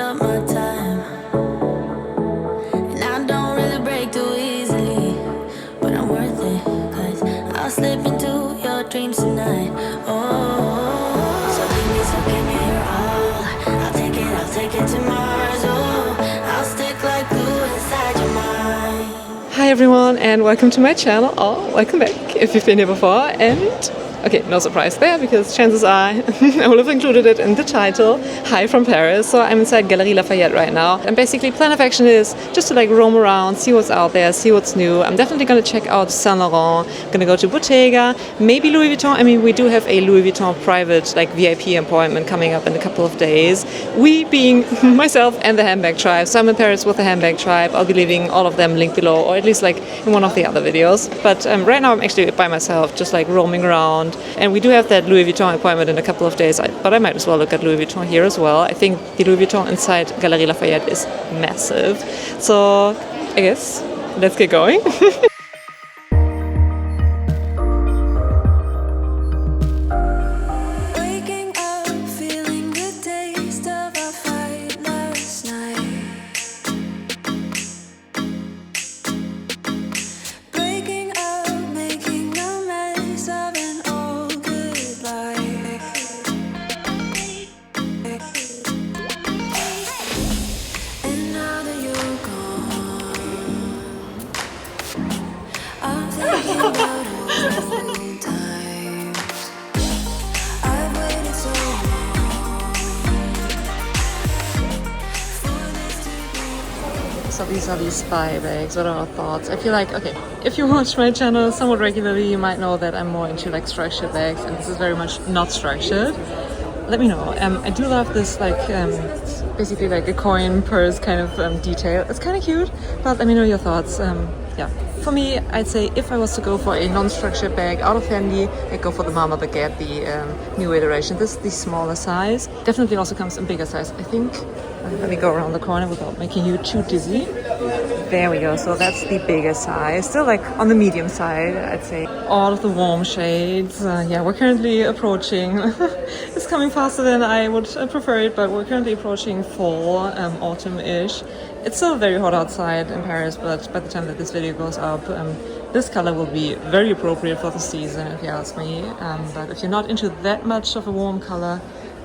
up my time. And I don't really break too easily, but I'm worth it, 'cause I'll slip into your dreams tonight. Oh, so give me your all. I'll take it to Mars. Oh, I'll stick like glue inside your mind. Hi everyone and welcome to my channel, or welcome back if you've been here before. And okay, no surprise there, because chances are I will have included it in the title. Hi from Paris. So I'm inside Galeries Lafayette right now, and basically plan of action is just to like roam around, see what's out there, see what's new. I'm definitely going to check out Saint Laurent, going to go to Bottega, maybe Louis Vuitton. I mean, we do have a Louis Vuitton private like VIP appointment coming up in a couple of days. We being myself and the handbag tribe. So I'm in Paris with the handbag tribe. I'll be leaving all of them linked below, or at least like in one of the other videos. But right now I'm actually by myself, just like roaming around. And we do have that Louis Vuitton appointment in a couple of days, but I might as well look at Louis Vuitton here as well. I think the Louis Vuitton inside Galeries Lafayette is massive. So I guess let's get going. So these are these spy bags. What are our thoughts? I feel like, okay, if you watch my channel somewhat regularly, you might know that I'm more into like structured bags, and this is very much not structured. Let me know. I do love this like basically like a coin purse kind of detail. It's kind of cute, but let me know your thoughts. Yeah, for me, I'd say if I was to go for a non-structured bag out of Fendi, I'd go for the Mama Baguette, the new iteration. This is the smaller size. Definitely also comes in bigger size, I think. Let me go around the corner without making you too dizzy. There we go. So that's the bigger size. Still like on the medium side, I'd say. All of the warm shades. Yeah, we're currently approaching. It's coming faster than I would prefer it, but we're currently approaching fall, autumn-ish. It's still very hot outside in Paris, but by the time that this video goes up, this color will be very appropriate for the season, if you ask me. But if you're not into that much of a warm color,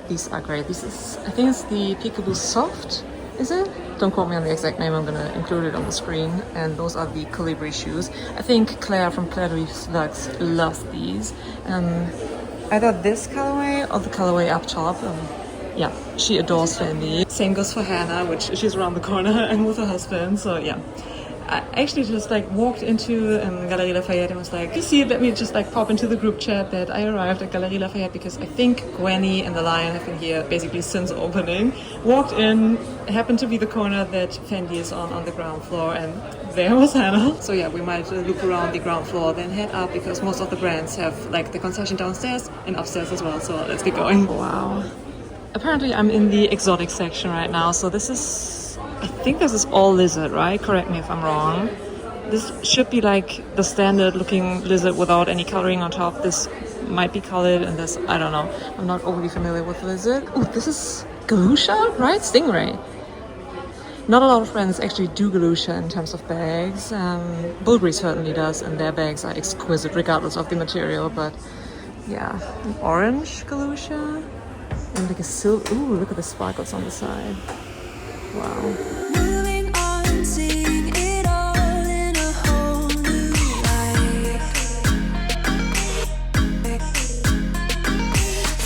these are great. This is, I think it's the Peekaboo Soft, is it? Don't quote me on the exact name, I'm gonna include it on the screen. And those are the Colibri shoes. I think Claire from Galeries Lafayette loves these. Either this colorway or the colorway up top. Yeah, she adores Fendi. Same goes for Hannah, which she's around the corner and with her husband, so yeah. I actually just like walked into Galeries Lafayette and was like, you see, let me just like pop into the group chat that I arrived at Galeries Lafayette, because I think Gwenny and the Lion have been here basically since opening. Walked in, happened to be the corner that Fendi is on the ground floor, and there was Hannah. So yeah, we might loop around the ground floor, then head up, because most of the brands have like the concession downstairs and upstairs as well, so let's get going. Wow. Apparently I'm in the exotic section right now, so this is, I think this is all lizard, right? Correct me if I'm wrong. This should be like the standard looking lizard without any coloring on top. This might be colored, and this, I don't know. I'm not overly familiar with lizard. Oh, this is Galusha, right? Stingray. Not a lot of brands actually do Galusha in terms of bags. Bulgari certainly does, and their bags are exquisite regardless of the material, but yeah. An orange Galusha. And like a silver, ooh, look at the sparkles on the side. Wow. Moving on, seeing it all in a whole new light.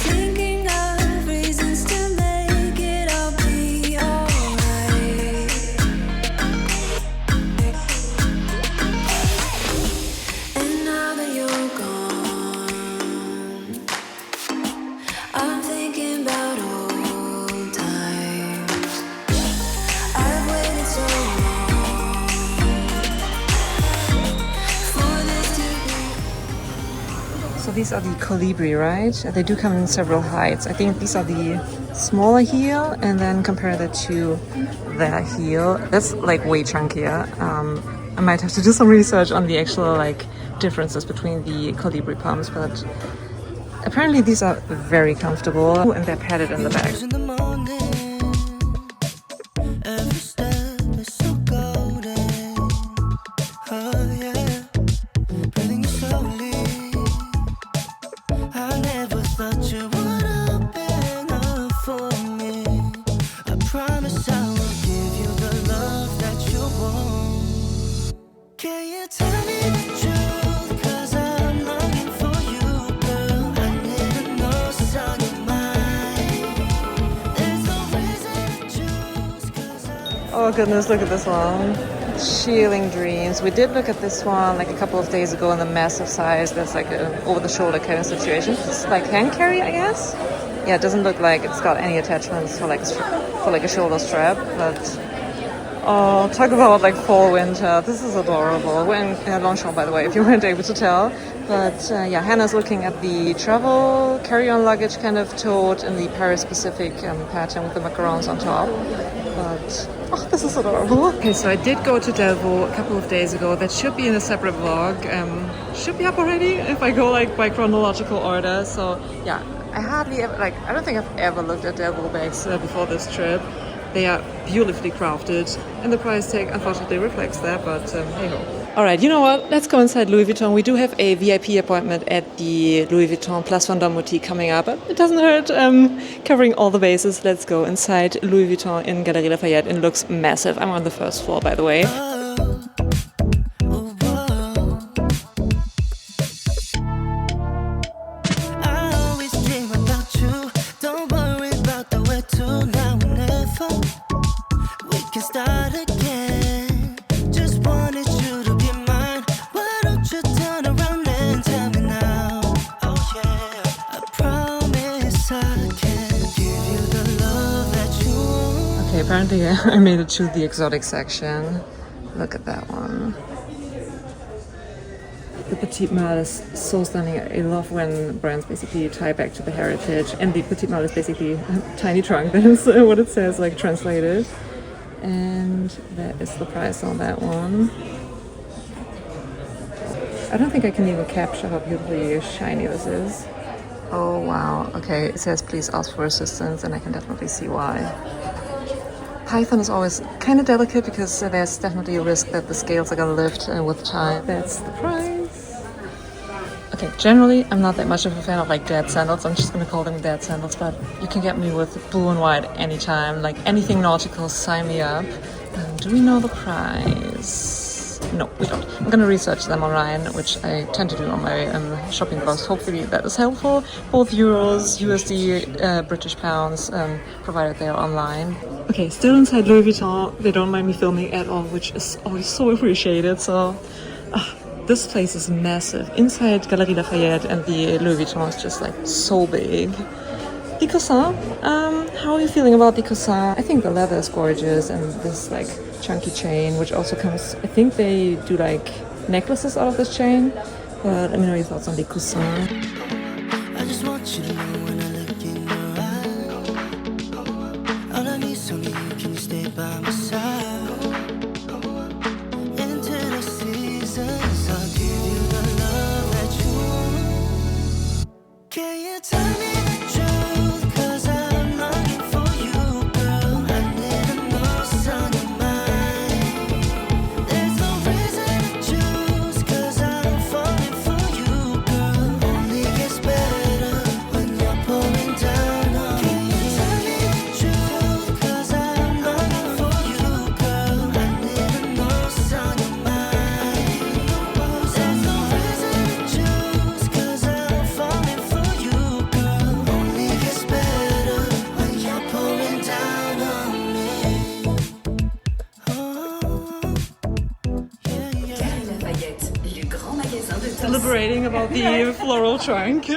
Thinking of reasons to make it all be alright. And now that you're gone, I'm thinking about old times. I've waited so long for this to be. So these are the Colibri, right? They do come in several heights. I think these are the smaller heel, and then compare that to their heel. That's like way chunkier. I might have to do some research on the actual like differences between the Colibri pumps, but apparently these are very comfortable, and they're padded in the back. In the morning, promise I will give you the love that you want. Can you tell me the truth? 'Cause I'm longing for you, girl. I need to know what's on your mind. There's no reason to choose, 'cause Oh goodness, look at this one. Shealing Dreams. We did look at this one like a couple of days ago in the massive size. That's like an over-the-shoulder kind of situation. It's like hand carry, I guess. Yeah, it doesn't look like it's got any attachments for like a shoulder strap, but oh, talk about like fall winter. This is adorable. We're in Longchamp, by the way, if you weren't able to tell. But yeah, Hannah's looking at the travel carry-on luggage kind of tote in the Paris-specific pattern with the macarons on top. But oh, this is adorable. Okay, so I did go to Delvaux a couple of days ago. That should be in a separate vlog. Should be up already if I go like by chronological order. So yeah, I hardly ever, like, I don't think I've ever looked at Delvaux bags before this trip. They are beautifully crafted, and the price tag unfortunately reflects that, but hey ho. All right, you know what? Let's go inside Louis Vuitton. We do have a VIP appointment at the Louis Vuitton Place Vendôme boutique coming up, but it doesn't hurt covering all the bases. Let's go inside Louis Vuitton in Galeries Lafayette. It looks massive. I'm on the first floor, by the way. Apparently I made it to the exotic section. Look at that one. The Petite Malle is so stunning. I love when brands basically tie back to the heritage. And the Petite Malle is basically a tiny trunk. That's what it says, like translated. And that is the price on that one. I don't think I can even capture how beautifully shiny this is. Oh wow. Okay, it says please ask for assistance, and I can definitely see why. Python is always kind of delicate because there's definitely a risk that the scales are going to lift with time. That's the price. Okay, generally I'm not that much of a fan of like dad sandals. I'm just going to call them dad sandals, but you can get me with blue and white anytime. Like anything nautical, sign me up. Do we know the price? No, we don't. I'm going to research them online, which I tend to do on my shopping post. Hopefully that is helpful. Both euros, USD, British pounds, provided they are online. Okay, still inside Louis Vuitton. They don't mind me filming at all, which is always so appreciated. So this place is massive. Inside Galeries Lafayette, and the Louis Vuitton is just like so big. The coussin, how are you feeling about the coussin? I think the leather is gorgeous, and this like chunky chain, which also comes, I think they do like necklaces out of this chain. But let me know your thoughts on the coussin. I just want you to know when I look in your eyes, all I need is only you. Can you stay by my side? Into the seasons, I'll give you the love that you want. Can you tell me the truth? 'Cause I'm longing for you, girl. I need to know what's on your mind. There's no reason to choose, 'cause I'm falling for you, girl. Only gets better when you're pouring down on me. Can you tell me the truth? 'Cause I'm longing for you, girl. I need to know what's on your mind. There's no reason to choose, 'cause I'm falling for you, girl. Only gets better when you're pouring down on me. Galeries Lafayette, le grand magasin de danse. Deliberating about the floral trunk.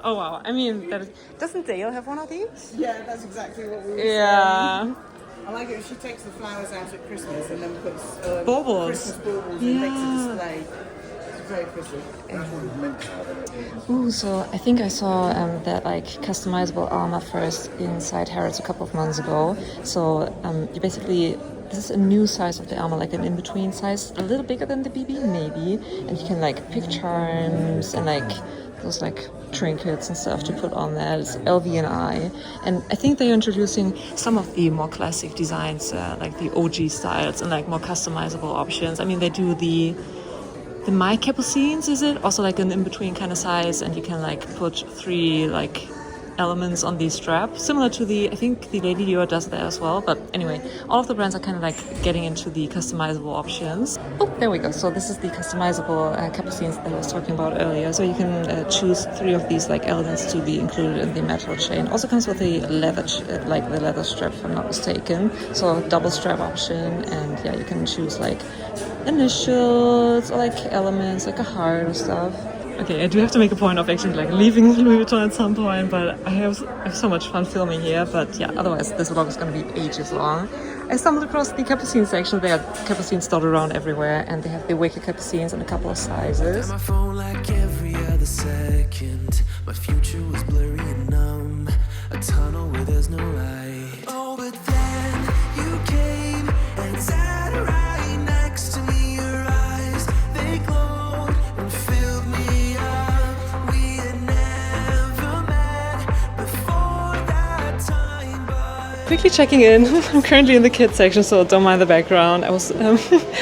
Oh wow, I mean, doesn't Dale have one of these? Yeah, that's exactly what we were Yeah. saying. I like it if she takes the flowers out at Christmas and then puts Baubles. Christmas baubles and makes a display. It's very pretty. Ooh, so I think I saw that like customizable armor first inside Harrods a couple of months ago. So you basically, this is a new size of the armor, like an in-between size, a little bigger than the BB maybe, and you can like pick charms and like those like trinkets and stuff to put on that. It's LV&I, and I think they're introducing some of the more classic designs, like the OG styles, and like more customizable options. I mean, they do the My Capucines, is it? Also like an in-between kind of size, and you can like put 3 like elements on the strap, similar to I think the Lady Dior does that as well. But anyway, all of the brands are kind of like getting into the customizable options. Oh, there we go. So this is the customizable capucines that I was talking about earlier. So you can choose 3 of these like elements to be included in the metal chain. Also comes with a leather, like the leather strap, if I'm not mistaken. So double strap option, and yeah, you can choose like initials or like elements, like a heart or stuff. Okay, I do have to make a point of actually like leaving Louis Vuitton at some point, but I have so much fun filming here. But yeah, otherwise this vlog is going to be ages long. I stumbled across the capucine section. There are capucines dotted around everywhere, and they have the wicker capucines in a couple of sizes. My phone like every other second. My future was blurry and numb. A tunnel where there's no light. Oh, but then you came and sat right next to me. Your eyes, they glowed and filled me up. We had never met before that time, but Quickly checking in. I'm currently in the kids section, so don't mind the background. I was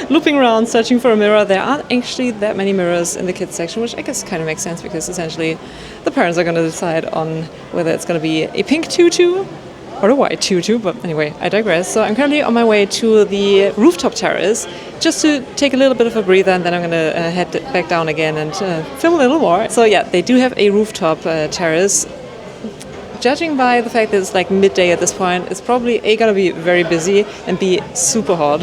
looping around searching for a mirror. There aren't actually that many mirrors in the kids section, which I guess kind of makes sense because essentially the parents are going to decide on whether it's going to be a pink tutu or a white tutu. But anyway, I digress. So I'm currently on my way to the rooftop terrace just to take a little bit of a breather, and then I'm going to head back down again and film a little more. So yeah, they do have a rooftop terrace. Judging by the fact that it's like midday at this point, it's probably A, gonna be very busy, and B, super hot.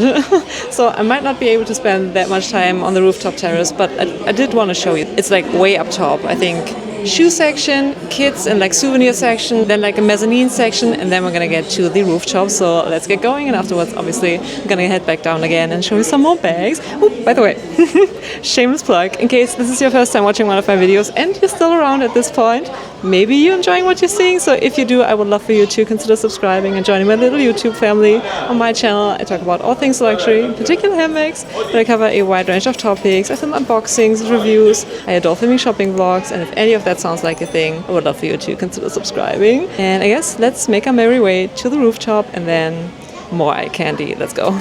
So I might not be able to spend that much time on the rooftop terrace, but I did want to show you. It's like way up top. I think shoe section, kids and like souvenir section, then like a mezzanine section, and then we're gonna get to the rooftop. So let's get going, and afterwards obviously I'm gonna head back down again and show you some more bags. Oh, by the way, shameless plug, in case this is your first time watching one of my videos and you're still around at this point, maybe you're enjoying what you're seeing. So if you do, I would love for you to consider subscribing and joining my little YouTube family. On my channel, I talk about all things luxury, in particular handbags, but I cover a wide range of topics. I film unboxings, reviews, I adore filming shopping vlogs, and if any of that sounds like a thing, I would love for you to consider subscribing. And I guess let's make our merry way to the rooftop and then more eye candy. Let's go.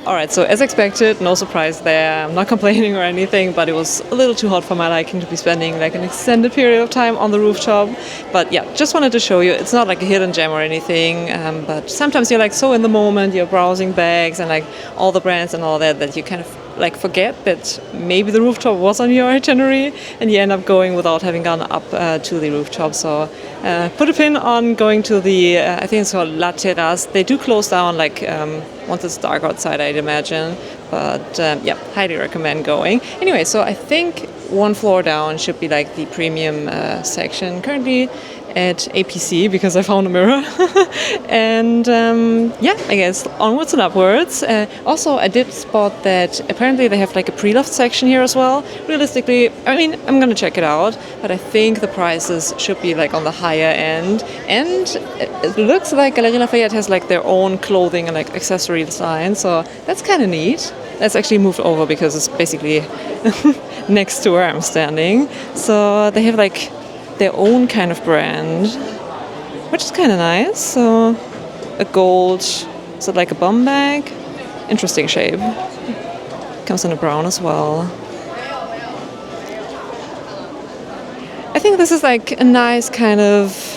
Alright, so as expected, no surprise there. I'm not complaining or anything, but it was a little too hot for my liking to be spending like an extended period of time on the rooftop. But yeah, just wanted to show you. It's not like a hidden gem or anything, but sometimes you're like so in the moment, you're browsing bags and like all the brands and all that, that you kind of like forget that maybe the rooftop was on your itinerary and you end up going without having gone up to the rooftop. So put a pin on going to the, I think it's called La Terrace. They do close down like once it's dark outside, I'd imagine. But yeah, highly recommend going. Anyway, so I think one floor down should be like the premium section. Currently at APC because I found a mirror. And yeah, I guess onwards and upwards. Also, I did spot that apparently they have like a preloved section here as well. Realistically, I mean, I'm gonna check it out, but I think the prices should be like on the higher end. And it looks like Galeries Lafayette has like their own clothing and like accessories line, so that's kind of neat. That's actually moved over because it's basically next to where I'm standing. So they have like their own kind of brand, which is kind of nice. So a gold, is it like a bum bag? Interesting shape. Comes in a brown as well. I think this is like a nice kind of,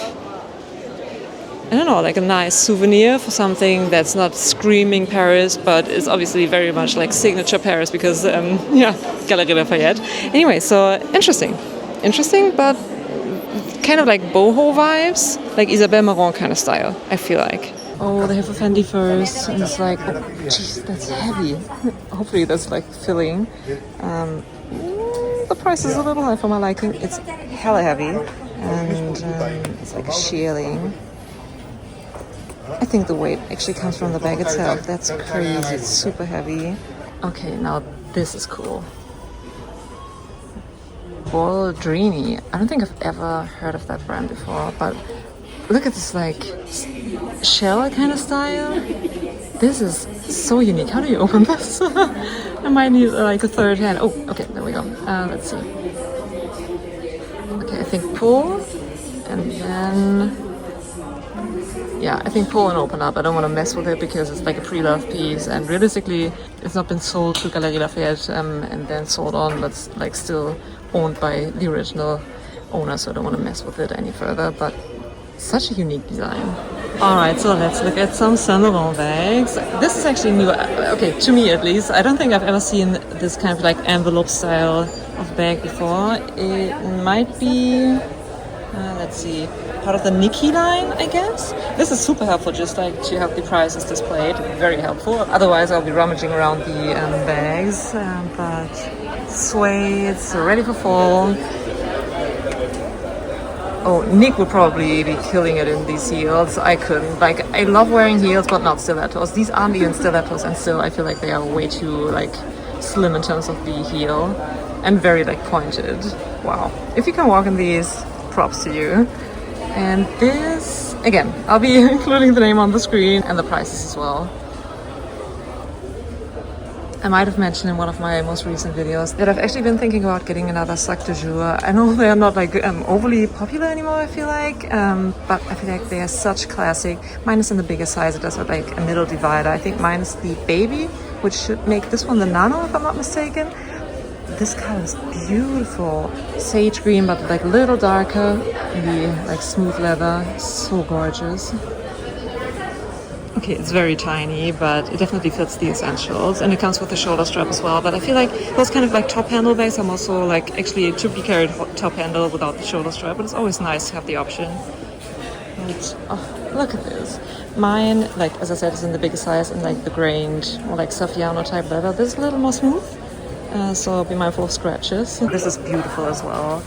I don't know, like a nice souvenir for something that's not screaming Paris, but is obviously very much like signature Paris because, yeah, Galeries Lafayette. Anyway, so interesting, but kind of like boho vibes, like Isabelle Marant kind of style, I feel like. Oh, they have a Fendi first, and it's like, oh, jeez, that's heavy. Hopefully that's like filling. The price is a little high for my liking. It's hella heavy, and it's like a shearling. I think the weight actually comes from the bag itself. That's crazy. It's super heavy. Okay, now this is cool. Boldrini. I don't think I've ever heard of that brand before, but look at this like shell kind of style. This is so unique. How do you open this? I might need like a third hand. Oh, okay, there we go. Let's see. Okay, I think pull, and then yeah, I think pull and open up. I don't want to mess with it because it's like a pre-loved piece, and realistically, it's not been sold to Galeries Lafayette and then sold on, but it's like still owned by the original owner, so I don't want to mess with it any further. But such a unique design. Alright, so let's look at some Saint Laurent bags. This is actually new, okay, to me at least. I don't think I've ever seen this kind of like envelope style of bag before. It might be, let's see, part of the Nikki line, I guess. This is super helpful, just like to have the prices displayed. Very helpful. Otherwise, I'll be rummaging around the bags. But suede, ready for fall. Oh, Nick would probably be killing it in these heels. I couldn't. Like, I love wearing heels, but not stilettos. These aren't even stilettos, and still I feel like they are way too, like, slim in terms of the heel. And very, like, pointed. Wow. If you can walk in these, props to you. And this, again, I'll be including the name on the screen and the prices as well. I might have mentioned in one of my most recent videos that I've actually been thinking about getting another sac de jour. I know they're not like overly popular anymore, I feel like, but I feel like they are such classic. Mine is in the bigger size. It does have like a middle divider. I think mine is the baby, which should make this one the nano if I'm not mistaken. This color is beautiful. Sage green, but like a little darker. Maybe like smooth leather. So gorgeous. Okay, it's very tiny, but it definitely fits the essentials, and it comes with a shoulder strap as well. But I feel like those kind of like top handle bags, I'm also like actually to be carried top handle without the shoulder strap, but it's always nice to have the option. But, oh, look at this. Mine, like as I said, is in the bigger size and like the grained or like Saffiano type leather. This is a little more smooth, so be mindful of scratches. This is beautiful as well.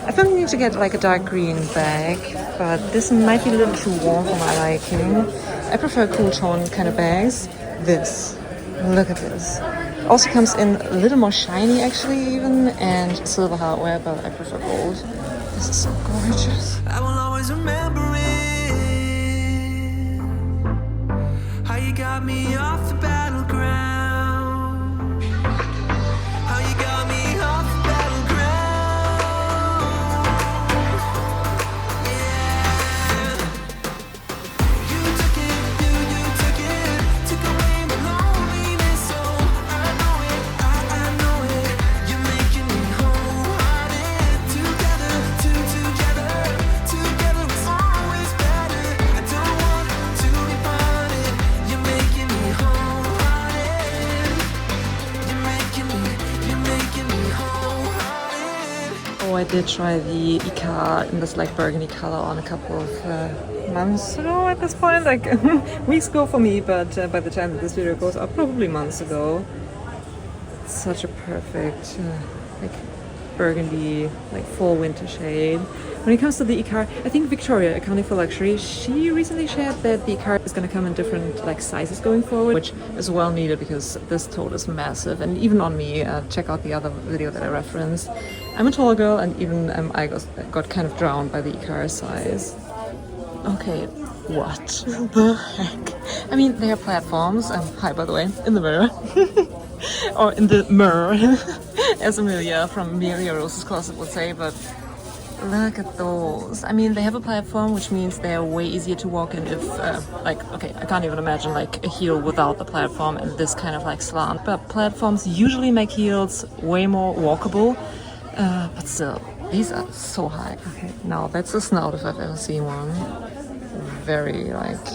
I've been meaning to get like a dark green bag, but this might be a little too warm for my liking. I prefer cool tone kind of bags. This, look at this. Also comes in a little more shiny actually even, and silver hardware, but I prefer gold. This is so gorgeous. I will always remember it. How you got me off the battleground. How you got me off the battleground. Yeah. You took it, you took it. Took away my loneliness, so I know it, I know it. You're making me wholehearted. Together, together is always better. I don't want to be parted. You're making me wholehearted. You're making me wholehearted. Oh, I did try the Icar in this like burgundy color on a couple of months ago at this point, like weeks ago for me, but by the time that this video goes up, probably months ago. It's such a perfect like burgundy, like full winter shade. When it comes to the Icar, I think Victoria, accounting for luxury, she recently shared that the Icar is going to come in different like sizes going forward, which is well needed because this tote is massive. And even on me, check out the other video that I referenced. I'm a tall girl, and even I got kind of drowned by the Icar size. Okay, what the heck? I mean, they are platforms. Hi, by the way, in the mirror. Or in the mirror, as Amelia from Amelia Rose's Closet would say, but look at those. I mean, they have a platform, which means they are way easier to walk in if, like, okay, I can't even imagine like a heel without the platform and this kind of like slant. But platforms usually make heels way more walkable, but still, these are so high. Okay, now that's a snout if I've ever seen one. Very like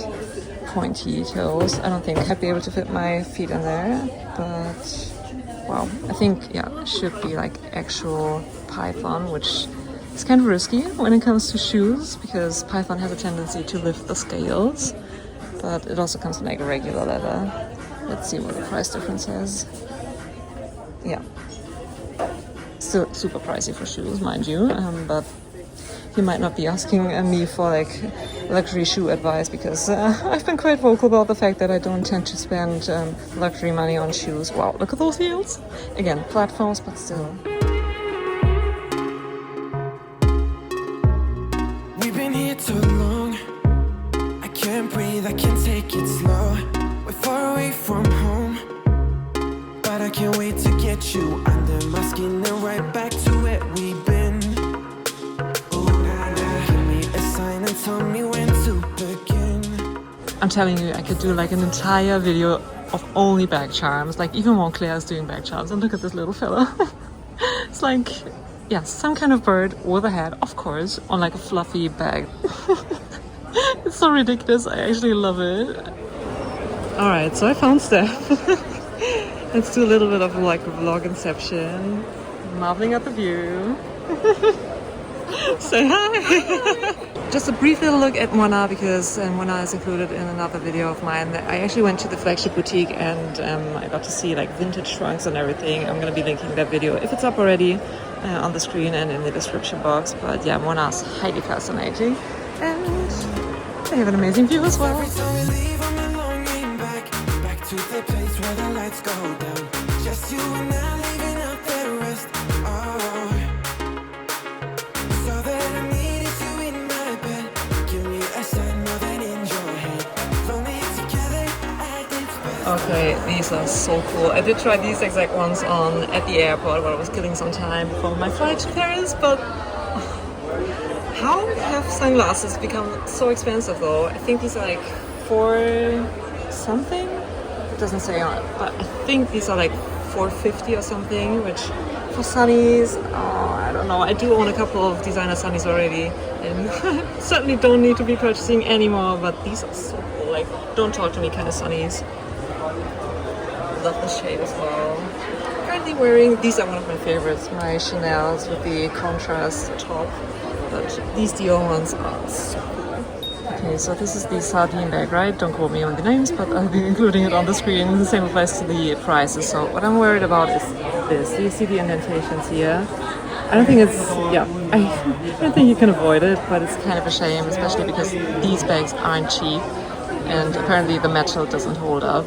pointy toes. I don't think I'd be able to fit my feet in there, but wow, I think yeah, it should be like actual python, which is kind of risky when it comes to shoes because python has a tendency to lift the scales, but it also comes in like regular leather. Let's see what the price difference is. Yeah, still super pricey for shoes, mind you, but you might not be asking me for like luxury shoe advice because I've been quite vocal about the fact that I don't tend to spend luxury money on shoes. Wow, look at those heels. Again, platforms, but still. We've been here too long. I can't wait to get you under my skin and right back to where we've been. Oh, nah, nah. Give me a sign and tell me when to begin. I'm telling you, I could do like an entire video of only bag charms. Like even Moncler is doing bag charms, and look at this little fella. It's like, yeah, some kind of bird with a hat, of course, on like a fluffy bag. It's so ridiculous. I actually love it. All right, so I found Steph. Let's do a little bit of like vlog inception. Marveling at the view. Say hi. Just a brief little look at Moynat, because Moynat is included in another video of mine. I actually went to the flagship boutique and I got to see like vintage trunks and everything. I'm gonna be linking that video if it's up already on the screen and in the description box. But yeah, Moynat's highly fascinating and they have an amazing view as well. Every time we leave, I'm longing back to the place where the lights go down. Just you and I leaving out the rest. Oh, so that I needed you in my bed. Give me a sign more than in your head. Lonely together at its best. Okay, these are so cool. I did try these exact ones on at the airport while I was killing some time before my flight to Paris, but how have sunglasses become so expensive though? I think these are like $4 something. It doesn't say on it, but I think these are like $4.50 or something, which for Sunnies, I don't know. I do own a couple of designer Sunnies already and certainly don't need to be purchasing anymore, but these are so cool. Like, don't talk to me kind of Sunnies. Love the shade as well. Currently wearing, these are one of my favorites, my Chanels with the contrast top. But these Dior ones are so cool. Okay, so this is the sardine bag, right? Don't quote me on the names, but I'll be including it on the screen. The same applies to the prices. So what I'm worried about is this. Do you see the indentations here? I don't think it's, yeah, I don't think you can avoid it, but it's kind of a shame, especially because these bags aren't cheap and apparently the metal doesn't hold up.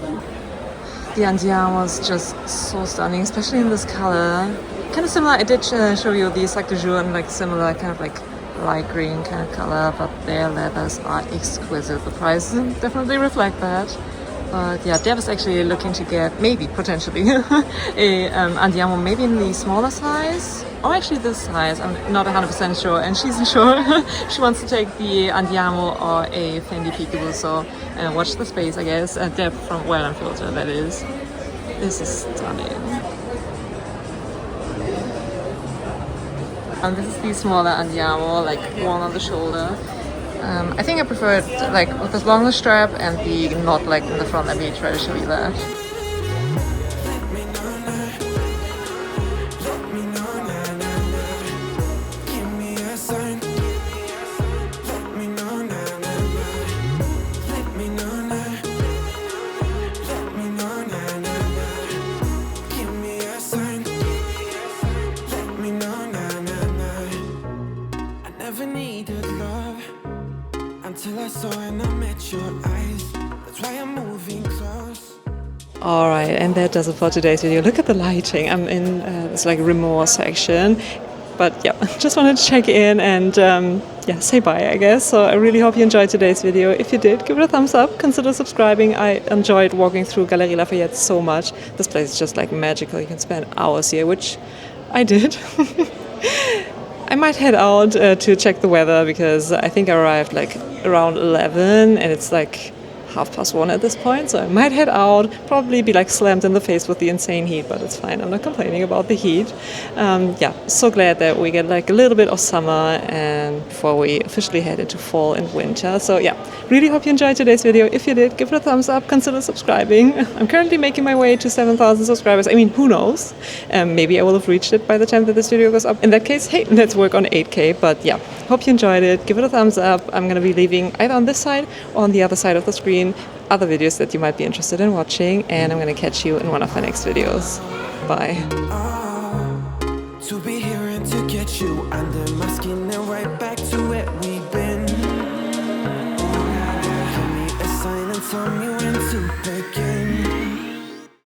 The Andiamo was just so stunning, especially in this color. Kind of similar, I did show you the Sac de Jour in like similar kind of like light green kind of color, but their leathers are exquisite. The prices definitely reflect that. But yeah, Dev is actually looking to get, maybe, potentially, a Andiamo maybe in the smaller size. Or actually this size, I'm not 100% sure, and she's sure. She wants to take the Andiamo or a Fendi Peekaboo, so watch the space, I guess. Dev from Well and Filter, that is. This is stunning. And this is the smaller Andiamo, like one on the shoulder. I think I prefer it like with the longer strap and the knot like in the front. Let me try to show you that. Alright, and that does it for today's video. Look at the lighting. I'm in this like remorse section. But yeah, just wanted to check in and yeah, say bye, I guess. So I really hope you enjoyed today's video. If you did, give it a thumbs up. Consider subscribing. I enjoyed walking through Galeries Lafayette so much. This place is just like magical. You can spend hours here, which I did. I might head out to check the weather because I think I arrived like around 11 and it's like 1:30 at this point, so I might head out, probably be like slammed in the face with the insane heat, but it's fine. I'm not complaining about the heat. Yeah, so glad that we get like a little bit of summer and before we officially head into fall and winter. So yeah, really hope you enjoyed today's video. If you did, give it a thumbs up, consider subscribing. I'm currently making my way to 7,000 subscribers. I mean, who knows? Maybe I will have reached it by the time that this video goes up. In that case, hey, let's work on 8K. But yeah, hope you enjoyed it. Give it a thumbs up. I'm going to be leaving either on this side or on the other side of the screen other videos that you might be interested in watching, and I'm going to catch you in one of my next videos. Bye. To be here and to get you under my skin and right back to where we've been. Give me a sign and tell me when to pay.